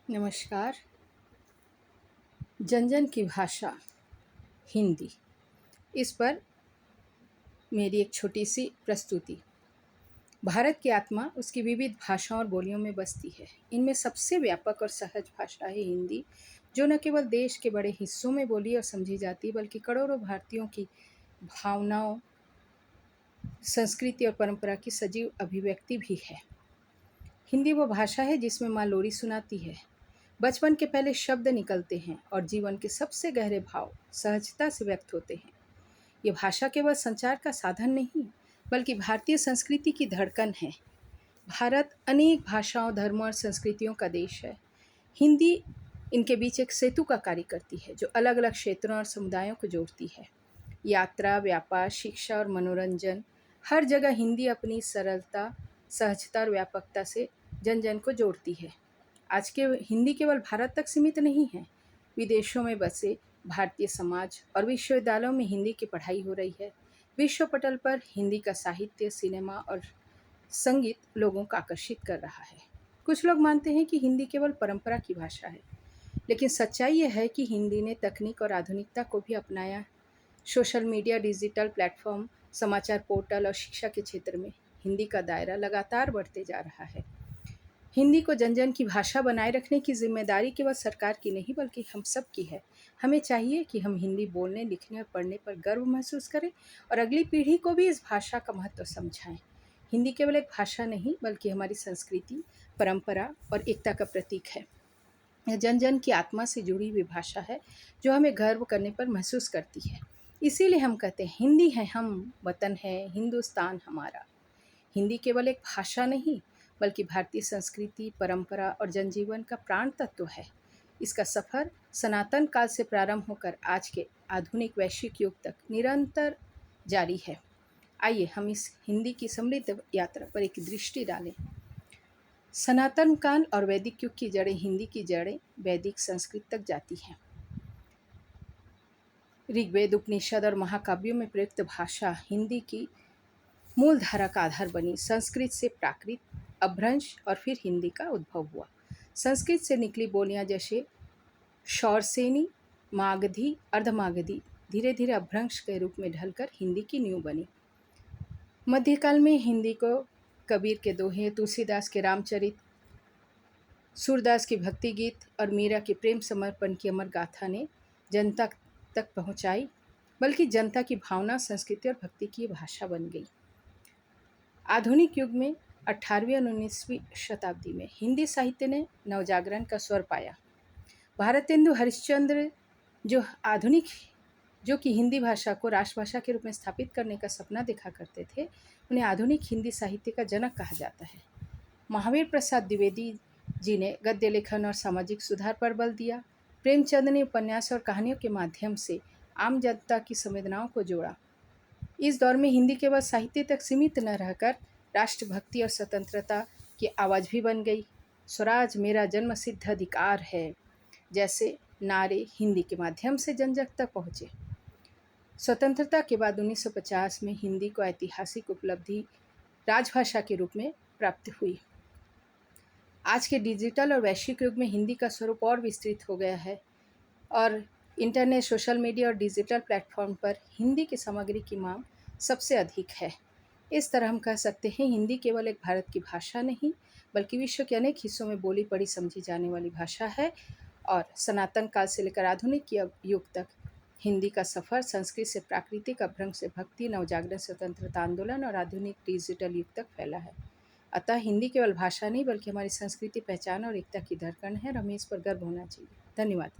नमस्कार। जन जन की भाषा हिंदी, इस पर मेरी एक छोटी सी प्रस्तुति। भारत की आत्मा उसकी विविध भाषाओं और बोलियों में बसती है। इनमें सबसे व्यापक और सहज भाषा है हिंदी, जो न केवल देश के बड़े हिस्सों में बोली और समझी जाती बल्कि करोड़ों भारतीयों की भावनाओं, संस्कृति और परंपरा की सजीव अभिव्यक्ति भी है। हिंदी वो भाषा है जिसमें माँ लोरी सुनाती है, बचपन के पहले शब्द निकलते हैं और जीवन के सबसे गहरे भाव सहजता से व्यक्त होते हैं। ये भाषा केवल संचार का साधन नहीं, बल्कि भारतीय संस्कृति की धड़कन है। भारत अनेक भाषाओं, धर्मों और संस्कृतियों का देश है। हिंदी इनके बीच एक सेतु का कार्य करती है, जो अलग अलग क्षेत्रों और समुदायों को जोड़ती है। यात्रा, व्यापार, शिक्षा और मनोरंजन, हर जगह हिंदी अपनी सरलता, सहजता और व्यापकता से जन जन को जोड़ती है। आज के हिंदी केवल भारत तक सीमित नहीं है। विदेशों में बसे भारतीय समाज और विश्वविद्यालयों में हिंदी की पढ़ाई हो रही है। विश्व पटल पर हिंदी का साहित्य, सिनेमा और संगीत लोगों को आकर्षित कर रहा है। कुछ लोग मानते हैं कि हिंदी केवल परंपरा की भाषा है, लेकिन सच्चाई यह है कि हिंदी ने तकनीक और आधुनिकता को भी अपनाया। सोशल मीडिया, डिजिटल प्लेटफॉर्म, समाचार पोर्टल और शिक्षा के क्षेत्र में हिंदी का दायरा लगातार बढ़ते जा रहा है। हिंदी को जन जन की भाषा बनाए रखने की जिम्मेदारी केवल सरकार की नहीं, बल्कि हम सब की है। हमें चाहिए कि हम हिंदी बोलने, लिखने और पढ़ने पर गर्व महसूस करें और अगली पीढ़ी को भी इस भाषा का महत्व समझाएं। हिंदी केवल एक भाषा नहीं, बल्कि हमारी संस्कृति, परंपरा और एकता का प्रतीक है। यह जन जन की आत्मा से जुड़ी हुई भाषा है, जो हमें गर्व करने पर महसूस करती है। इसीलिए हम कहते हैं, हिंदी है हम, वतन है हिंदुस्तान हमारा। हिंदी केवल एक भाषा नहीं, बल्कि भारतीय संस्कृति, परंपरा और जनजीवन का प्राण तत्व है। इसका सफर सनातन काल से प्रारंभ होकर आज के आधुनिक वैश्विक युग तक निरंतर जारी है। आइए हम इस हिंदी की समृद्ध यात्रा पर एक दृष्टि डालें। सनातन काल और वैदिक युग की जड़ें, हिंदी की जड़ें वैदिक संस्कृत तक जाती हैं। ऋग्वेद, उपनिषद और महाकाव्यों में प्रयुक्त भाषा हिंदी की मूल धारा का आधार बनी। संस्कृत से प्राकृत, अपभ्रंश और फिर हिंदी का उद्भव हुआ। संस्कृत से निकली बोलियां जैसे शौरसेनी, मागधी, अर्धमागधी धीरे धीरे अपभ्रंश के रूप में ढलकर हिंदी की नींव बनी। मध्यकाल में हिंदी को कबीर के दोहे, तुलसीदास के रामचरित, सूरदास की भक्ति गीत और मीरा के प्रेम समर्पण की अमर गाथा ने जनता तक पहुंचाई, बल्कि जनता की भावना, संस्कृति और भक्ति की भाषा बन गई। आधुनिक युग में 18वीं और 19वीं शताब्दी में हिंदी साहित्य ने नवजागरण का स्वर पाया। भारतेंदु हरिश्चंद्र जो कि हिंदी भाषा को राष्ट्रभाषा के रूप में स्थापित करने का सपना देखा करते थे, उन्हें आधुनिक हिंदी साहित्य का जनक कहा जाता है। महावीर प्रसाद द्विवेदी जी ने गद्य लेखन और सामाजिक सुधार पर बल दिया। प्रेमचंद ने उपन्यास और कहानियों के माध्यम से आम जनता की संवेदनाओं को जोड़ा। इस दौर में हिंदी केवल साहित्य तक सीमित न रहकर राष्ट्रभक्ति और स्वतंत्रता की आवाज़ भी बन गई। स्वराज मेरा जन्मसिद्ध अधिकार है जैसे नारे हिंदी के माध्यम से जन जन तक पहुँचे। स्वतंत्रता के बाद 1950 में हिंदी को ऐतिहासिक उपलब्धि राजभाषा के रूप में प्राप्त हुई। आज के डिजिटल और वैश्विक युग में हिंदी का स्वरूप और विस्तृत हो गया है और इंटरनेट, सोशल मीडिया और डिजिटल प्लेटफॉर्म पर हिंदी की सामग्री की मांग सबसे अधिक है। इस तरह हम कह सकते हैं, हिंदी केवल एक भारत की भाषा नहीं, बल्कि विश्व के अनेक हिस्सों में बोली पढ़ी समझी जाने वाली भाषा है। और सनातन काल से लेकर आधुनिक युग तक हिंदी का सफ़र संस्कृत से प्राकृतिक, अपभ्रंश से भक्ति, नवजागरण, स्वतंत्रता आंदोलन और आधुनिक डिजिटल युग तक फैला है। अतः हिंदी केवल भाषा नहीं, बल्कि हमारी संस्कृति, पहचान और एकता की धड़कन है और हमें इस पर गर्व होना चाहिए। धन्यवाद।